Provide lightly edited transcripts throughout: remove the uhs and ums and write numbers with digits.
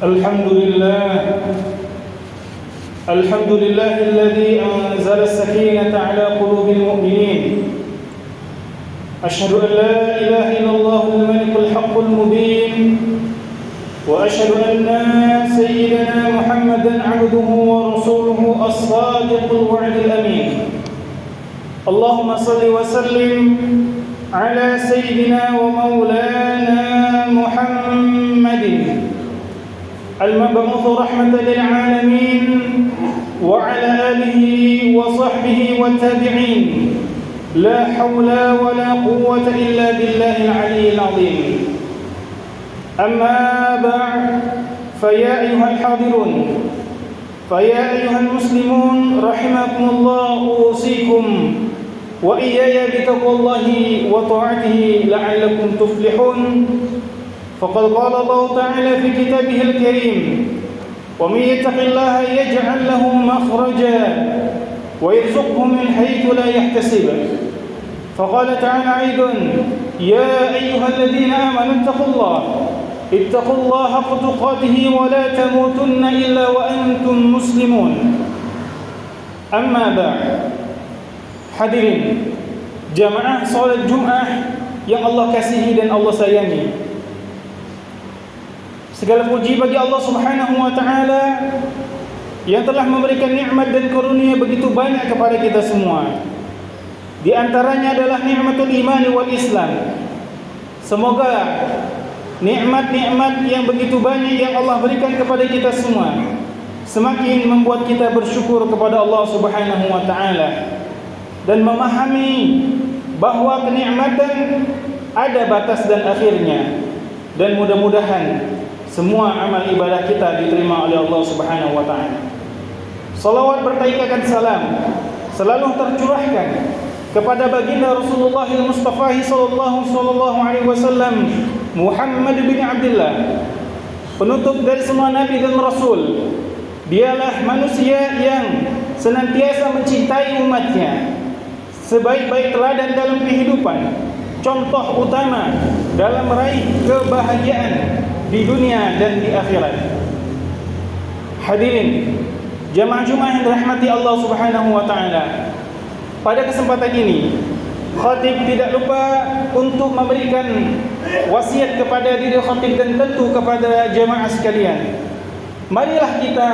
الحمد لله الحمد لله الذي أنزل السكينة على قلوب المؤمنين. أشهد أن لا إله إلا الله الملك الحق المبين، وأشهد أن سيدنا محمدا عبده ورسوله الصادق الوعد الأمين. اللهم صل وسلم على سيدنا ومولانا محمد المبعوث رحمة للعالمين، وعلى آله وصحبه والتابعين. لا حول ولا قوة إلا بالله العلي العظيم. أما بعد، فيا أيها الحاضرون، فيا أيها المسلمون رحمكم الله، أوصيكم وإياي بتقوى الله وطاعته لعلكم تفلحون. فقد قال الله تعالى في كتابه الكريم: ومن يتق الله يجعل له مخرجا ويرزقه من حيث لا يحتسب. فقال تعالى أيضا: يا أيها الذين آمنوا اتقوا الله حق تقاته ولا تموتن إلا وأنتم مسلمون. أما بعد، hadirin jamaah salat Jumat yang Allah kasihi dan Allah sayangi, segala puji bagi Allah Subhanahu wa taala yang telah memberikan nikmat dan karunia begitu banyak kepada kita semua. Di antaranya adalah nikmatul iman wal Islam. Semoga nikmat-nikmat yang begitu banyak yang Allah berikan kepada kita semua semakin membuat kita bersyukur kepada Allah Subhanahu wa taala dan memahami bahwa kenikmatan ada batas dan akhirnya, dan mudah-mudahan semua amal ibadah kita diterima oleh Allah Subhanahu wa taala. Salawat bertaikakan salam selalu tercurahkan kepada baginda Rasulullah Mustafa sallallahu alaihi wasallam, Muhammad bin Abdullah, penutup dari semua nabi dan rasul. Dialah manusia yang senantiasa mencintai umatnya, sebaik-baik teladan dalam kehidupan, contoh utama dalam meraih kebahagiaan di dunia dan di akhirat. Hadirin jamaah Jumat yang dirahmati Allah Subhanahu wa taala, pada kesempatan ini khatib tidak lupa untuk memberikan wasiat kepada diri khatib dan tentu kepada jamaah sekalian. Marilah kita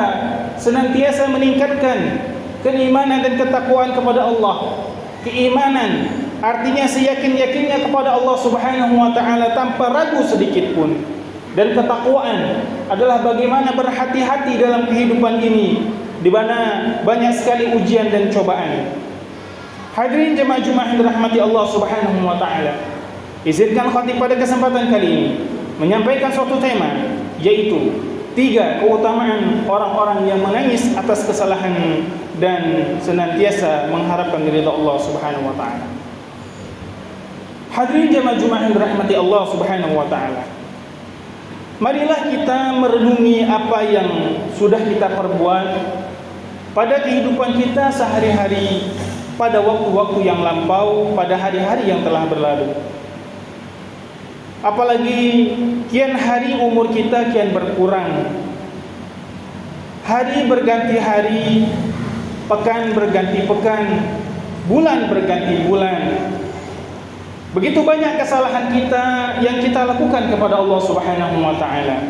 senantiasa meningkatkan keimanan dan ketakwaan kepada Allah. Keimanan artinya seyakin-yakinnya kepada Allah Subhanahu wa taala tanpa ragu sedikit pun. Dan ketakwaan adalah bagaimana berhati-hati dalam kehidupan ini di mana banyak sekali ujian dan cobaan. Hadirin jemaah Jumat yang dirahmati Allah Subhanahu wa taala, izinkan khatib pada kesempatan kali ini menyampaikan suatu tema, yaitu 3 keutamaan orang-orang yang menangis atas kesalahan dan senantiasa mengharapkan ridha Allah Subhanahu wa taala. Hadirin jemaah Jumat yang dirahmati Allah Subhanahu wa taala, marilah kita merenungi apa yang sudah kita perbuat pada kehidupan kita sehari-hari, pada waktu-waktu yang lampau, pada hari-hari yang telah berlalu. Apalagi kian hari umur kita kian berkurang. Hari berganti hari, pekan berganti pekan, bulan berganti bulan. Begitu banyak kesalahan kita yang kita lakukan kepada Allah Subhanahu wa taala.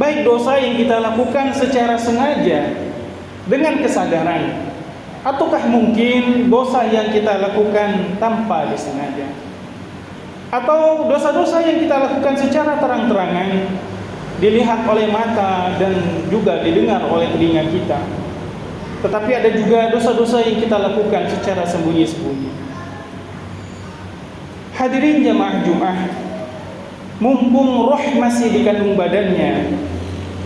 Baik dosa yang kita lakukan secara sengaja dengan kesadaran, ataukah mungkin dosa yang kita lakukan tanpa disengaja, atau dosa-dosa yang kita lakukan secara terang-terangan, dilihat oleh mata dan juga didengar oleh telinga kita. Tetapi ada juga dosa-dosa yang kita lakukan secara sembunyi-sembunyi. Hadirin jamaah Jumat, mumpung roh masih di kandung badannya,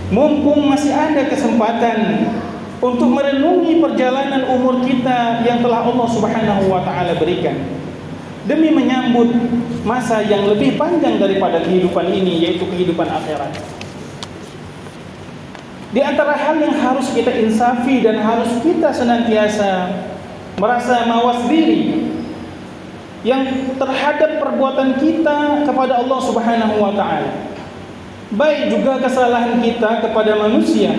mumpung masih ada kesempatan untuk merenungi perjalanan umur kita yang telah Allah Subhanahu wa taala berikan, demi menyambut masa yang lebih panjang daripada kehidupan ini, yaitu kehidupan akhirat. Di antara hal yang harus kita insafi dan harus kita senantiasa merasa mawas diri yang terhadap perbuatan kita kepada Allah Subhanahu wa taala. baik juga kesalahan kita kepada manusia,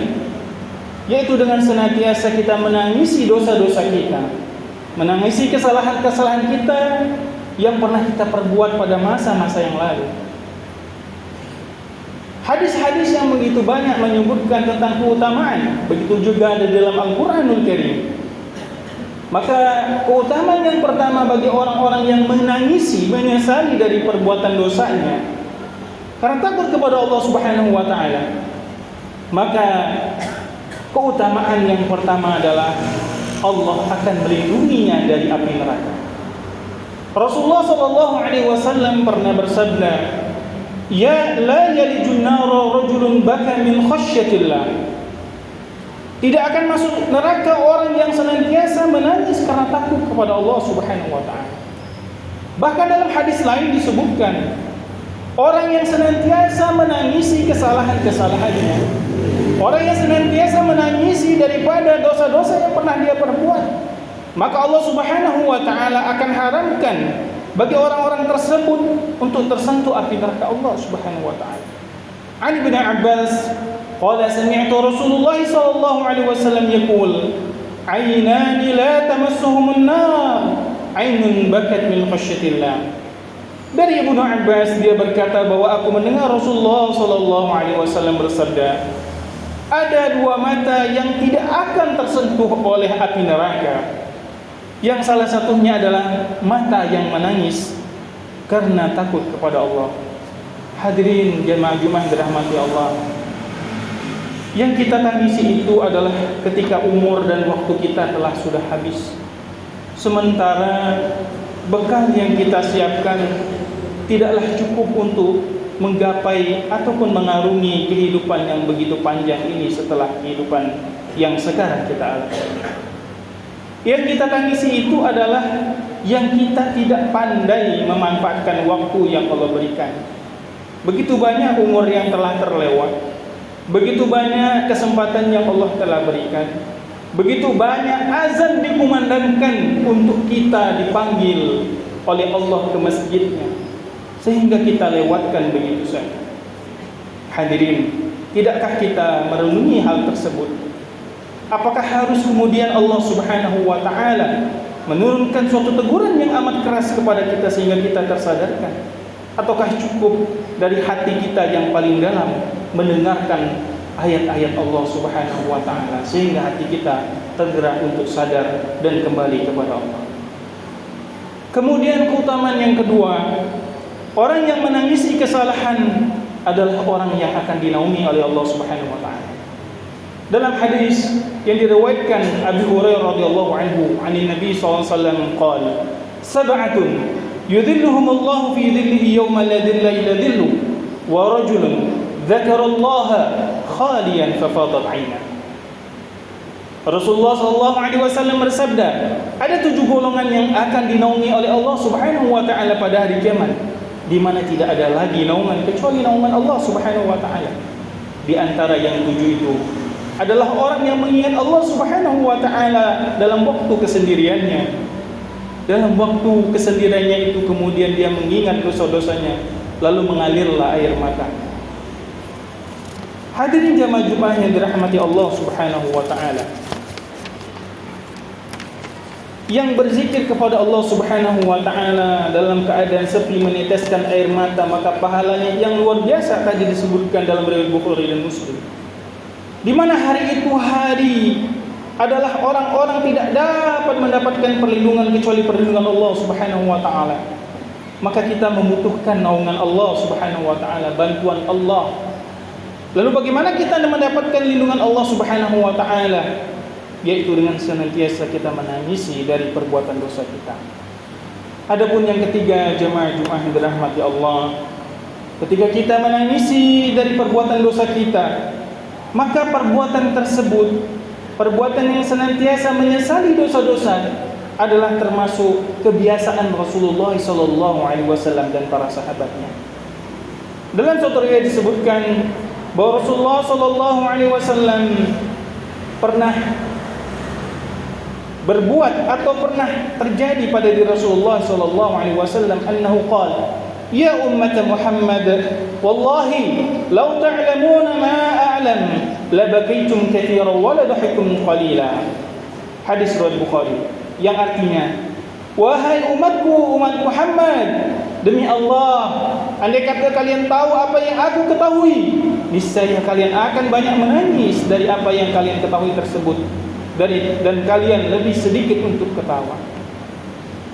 yaitu dengan senantiasa kita menangisi dosa-dosa kita, menangisi kesalahan-kesalahan kita yang pernah kita perbuat pada masa-masa yang lalu. Hadis-hadis yang begitu banyak menyebutkan tentang keutamaan, begitu juga ada dalam Al-Quranul Karim. Maka keutamaan yang pertama bagi orang-orang yang menangisi, menyesali dari perbuatan dosanya karena takut kepada Allah Subhanahu wa taala, maka keutamaan yang pertama adalah Allah akan melindunginya dari api neraka. Rasulullah sallallahu alaihi wasallam pernah bersabda, "Ya la yalijun nara rajulun baka min khasyatillah." Tidak akan masuk neraka orang yang senantiasa menangis karena takut kepada Allah Subhanahu wa taala. Bahkan dalam hadis lain disebutkan, orang yang senantiasa menangisi kesalahan-kesalahannya, orang yang senantiasa menangisi daripada dosa-dosa yang pernah dia perbuat, maka Allah Subhanahu wa taala akan haramkan bagi orang-orang tersebut untuk tersentuh api neraka Allah Subhanahu wa taala. Ali bin Abbas qala sami'tu Rasulullah sallallahu alaihi wasallam yaqul, "Ainani la tamassuhumun nar, ainun bakat min khasyatillah." Dari Ibnu Abbas dia berkata bahwa aku mendengar Rasulullah sallallahu alaihi wasallam bersabda, ada dua mata yang tidak akan tersentuh oleh api neraka. Yang salah satunya adalah mata yang menangis karena takut kepada Allah. Hadirin jemaah Jumat dirahmati Allah, yang kita tangisi itu adalah ketika umur dan waktu kita telah sudah habis, sementara bekal yang kita siapkan tidaklah cukup untuk menggapai ataupun mengarungi kehidupan yang begitu panjang ini setelah kehidupan yang sekarang kita alami. Yang kita tangisi itu adalah yang kita tidak pandai memanfaatkan waktu yang Allah berikan. Begitu banyak umur yang telah terlewat, begitu banyak kesempatan yang Allah telah berikan, begitu banyak azan dikumandangkan untuk kita dipanggil oleh Allah ke masjidnya, sehingga kita lewatkan begitu saja. Hadirin, tidakkah kita merenungi hal tersebut? Apakah harus kemudian Allah Subhanahu wa taala menurunkan suatu teguran yang amat keras kepada kita sehingga kita tersadarkan? Ataukah cukup dari hati kita yang paling dalam mendengarkan ayat-ayat Allah Subhanahu wa taala sehingga hati kita tergerak untuk sadar dan kembali kepada Allah? Kemudian keutamaan yang kedua, orang yang menangisi kesalahan adalah orang yang akan dinaungi oleh Allah Subhanahu wa taala. Dalam hadis yang diriwayatkan Abu Hurairah radhiyallahu anhu, dari Nabi sallallahu alaihi wasallam qala, "Sab'atun yudhilluhum Allah fi dhillihi yawma la dhilla illa dhilluh, wa rajulun dzakara Allah khaliyan fafadat 'ainah." Rasulullah sallallahu alaihi wasallam bersabda, ada 7 golongan yang akan dinaungi oleh Allah Subhanahu wa taala pada hari kiamat, di mana tidak ada lagi naungan kecuali naungan Allah Subhanahu wa taala. Di antara yang 7 itu adalah orang yang mengingat Allah Subhanahu wa taala dalam waktu kesendiriannya. Dalam waktu kesendiriannya itu kemudian dia mengingat dosa-dosanya, lalu mengalirlah air mata. Hadirin jamaah Jumat yang dirahmati Allah Subhanahu wa taala, yang berzikir kepada Allah Subhanahu wa taala dalam keadaan sepi meneteskan air mata, maka pahalanya yang luar biasa tadi disebutkan dalam riwayat Bukhari dan Muslim. Di mana hari itu hari adalah orang-orang tidak dapat mendapatkan perlindungan kecuali perlindungan Allah Subhanahu wa taala. Maka kita membutuhkan naungan Allah Subhanahu wa taala, bantuan Allah. Lalu bagaimana kita mendapatkan lindungan Allah Subhanahu wa taala? Yaitu dengan senantiasa kita menangisi dari perbuatan dosa kita. Adapun yang ketiga, jemaah Jumat yang dirahmati Allah, ketika kita menangisi dari perbuatan dosa kita, maka perbuatan tersebut, perbuatan yang senantiasa menyesali dosa-dosa, adalah termasuk kebiasaan Rasulullah SAW dan para sahabatnya. Dalam suatu riwayat disebutkan bahwa Rasulullah SAW pernah berbuat atau pernah terjadi pada diri Rasulullah SAW annahu qala, ya ummat Muhammad, wallahi law ta'lamuna ma a'lam labakaitum katsiran wa la dhahikum qalila. Hadis riwayat Bukhari, yang artinya, wahai umatku, umat Muhammad, demi Allah, andai kata kalian tahu apa yang aku ketahui, niscaya kalian akan banyak menangis dari apa yang kalian ketahui tersebut, dan kalian lebih sedikit untuk ketawa.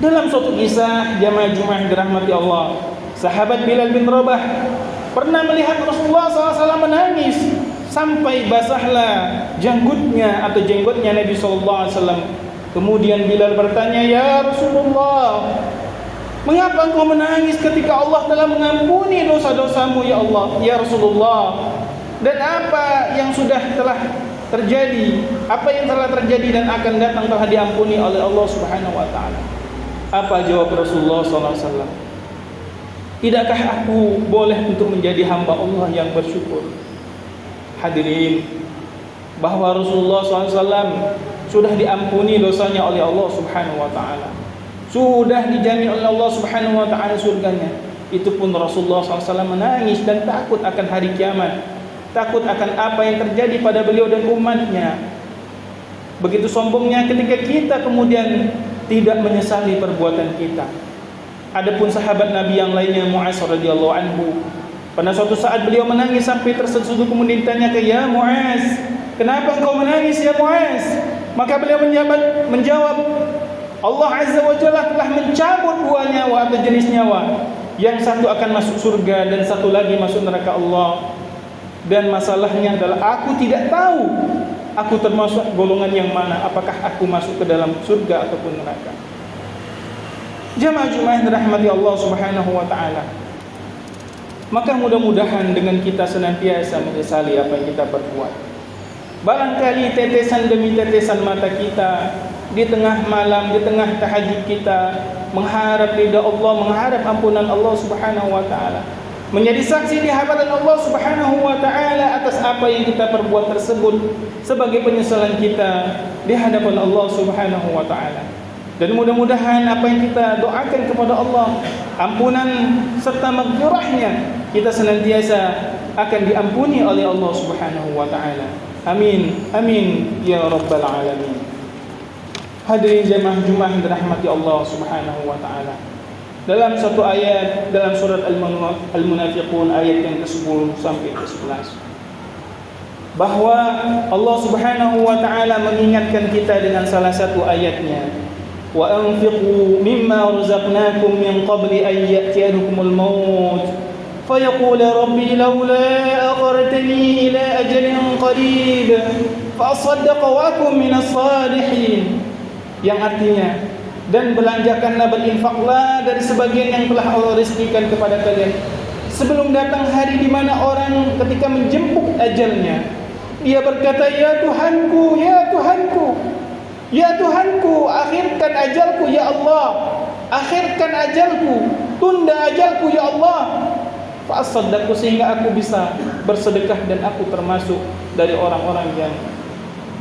Dalam suatu kisah, jamaah Jumat dirahmati Allah, sahabat Bilal bin Rabah pernah melihat Rasulullah SAW menangis sampai basahlah jenggotnya Nabi SAW. Kemudian Bilal bertanya, ya Rasulullah, mengapa engkau menangis ketika Allah telah mengampuni dosa-dosamu ya Allah, ya Rasulullah? Dan apa yang telah terjadi, apa yang telah terjadi dan akan datang telah diampuni oleh Allah Subhanahu wa taala. Apa jawab Rasulullah SAW? Tidakkah aku boleh untuk menjadi hamba Allah yang bersyukur? Hadirin, bahwa Rasulullah SAW sudah diampuni dosanya oleh Allah Subhanahu wa taala. Sudah dijamin oleh Allah Subhanahu wa taala surganya. Itu pun Rasulullah SAW menangis dan takut akan hari kiamat, takut akan apa yang terjadi pada beliau dan umatnya. Begitu sombongnya ketika kita kemudian tidak menyesali perbuatan kita. Adapun sahabat Nabi yang lainnya, Mu'az radhiyallahu anhu, pada suatu saat beliau menangis sampai terseduh, kemudian ditanya, ya Mu'az, kenapa engkau menangis ya Mu'az? Maka beliau menjawab, Allah Azza wa Jalla telah mencabut dua nyawa atau jenis nyawa. Yang satu akan masuk surga dan satu lagi masuk neraka Allah. Dan masalahnya adalah aku tidak tahu aku termasuk golongan yang mana, apakah aku masuk ke dalam surga ataupun neraka. Jamaah dirahmati Allah Subhanahu wa taala. Maka mudah-mudahan dengan kita senantiasa menyesali apa yang kita perbuat. Barangkali tetesan demi tetesan mata kita di tengah malam, di tengah tahajud kita mengharap ridha Allah, mengharap ampunan Allah Subhanahu wa taala, menjadi saksi di hadapan Allah Subhanahu wa taala atas apa yang kita perbuat tersebut sebagai penyesalan kita di hadapan Allah Subhanahu wa taala. Dan mudah-mudahan apa yang kita doakan kepada Allah, ampunan serta maghfirahnya, kita senantiasa akan diampuni oleh Allah Subhanahu wa taala. Amin, amin ya rabbal alamin. Hadirin jamaah Jumat dirahmati Allah Subhanahu wa taala. Dalam satu ayat dalam surat Al-Munafiqun ayat yang ke-10 sampai ke-11, bahwa Allah Subhanahu wa taala mengingatkan kita dengan salah satu ayatnya, wa anfiqu mimma razaqnakum min qabli an ya'tiyakumul maut fayaqul rabbi laula akhartani ila ajalin qarib fa asaddaq wa akum minas salihin. Yang artinya, dan belanjakanlah, berinfaklah dari sebagian yang telah Allah rezekikan kepada kalian sebelum datang hari di mana orang ketika menjemput ajalnya, dia berkata, ya Tuhanku, ya Tuhanku, ya Tuhanku, akhirkan ajalku ya Allah, akhirkan ajalku, tunda ajalku ya Allah, fa'asaddaqu, sehingga aku bisa bersedekah dan aku termasuk dari orang-orang yang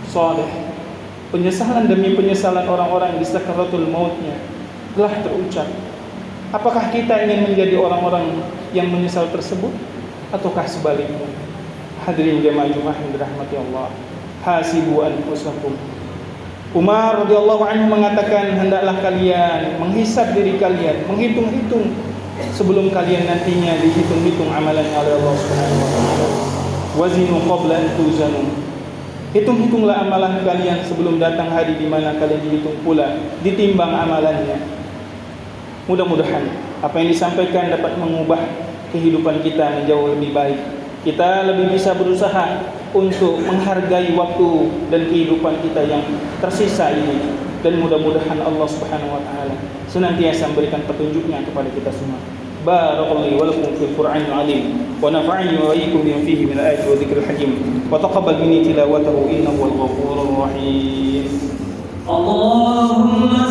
saleh. Penyesalan demi penyesalan orang-orang di sakaratul mautnya telah terucap. Apakah kita ingin menjadi orang-orang yang menyesal tersebut ataukah sebaliknya? Hadirin jamaah Jumat yang dirahmati Allah, hasibu anfusakum. Umar radhiyallahu anhu mengatakan, hendaklah kalian menghisab diri kalian, menghitung-hitung sebelum kalian nantinya dihitung-hitung amalannya oleh Allah Subhanahu wa taala. Wazinu qabla an tuzanu. Hitung-hitunglah amalan kalian sebelum datang hari di mana kalian dihitung pula, ditimbang amalannya. Mudah-mudahan apa yang disampaikan dapat mengubah kehidupan kita menjauh lebih baik. Kita lebih bisa berusaha untuk menghargai waktu dan kehidupan kita yang tersisa ini. Dan mudah-mudahan Allah Subhanahu wa taala senantiasa memberikan petunjuknya kepada kita semua. Barakallahu wa lakum fil Qur'anil 'azim wa nafa'ani wa iyyakum bima fihi min al-ayati wa dhikril hakim wa taqabbal minni tilawatahu innahu wal ghafurur rahim. Allahumma